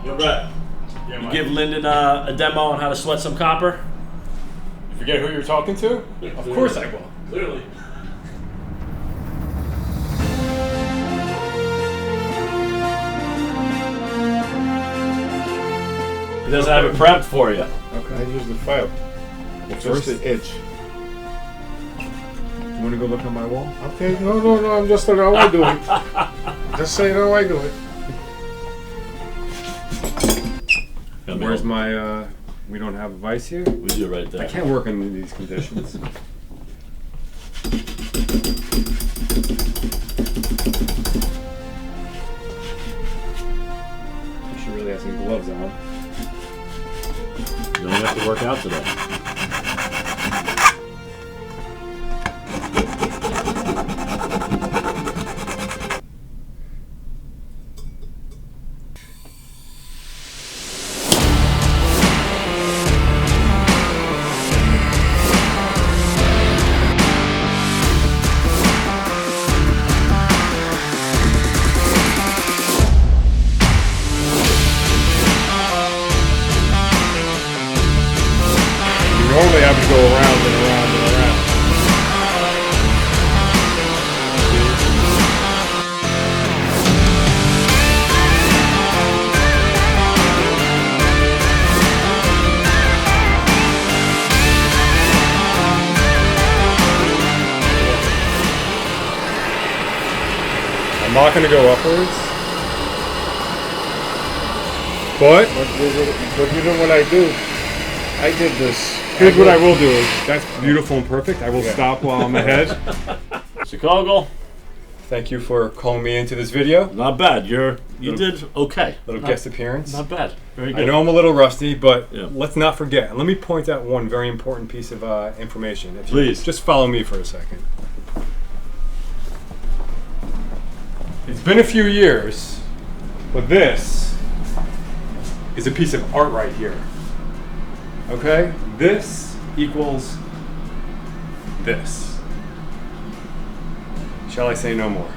Yo, Brett. You give Lyndon a demo on how to sweat some copper? You forget who you're talking to? Of course I will. Clearly. He doesn't have it prepped for you. Okay. I use the file. Well, Just the edge. You want to go look on my wall? Okay, no, I'm just saying how I do it. Just saying how I do it. Where's my, we don't have a vice here? We do right there. I can't work in these conditions. She really has some gloves on. You don't have to work out today. Normally I would go around and around and around. I'm not going to go upwards. But But you know what I do? I did this. here's what I will do. That's beautiful and perfect. I will Yeah. stop while I'm ahead. Chicago, Thank you for calling me into this video. not bad. You did okay. Little Not- guest appearance. Not bad. Very I good. know I'm a little rusty, but Yeah. let's not forget. And let me point out one very important piece of information. If you Please. just follow me for a second. It's been a few years, but this is a piece of art right here. Okay? This equals this. Shall I say no more?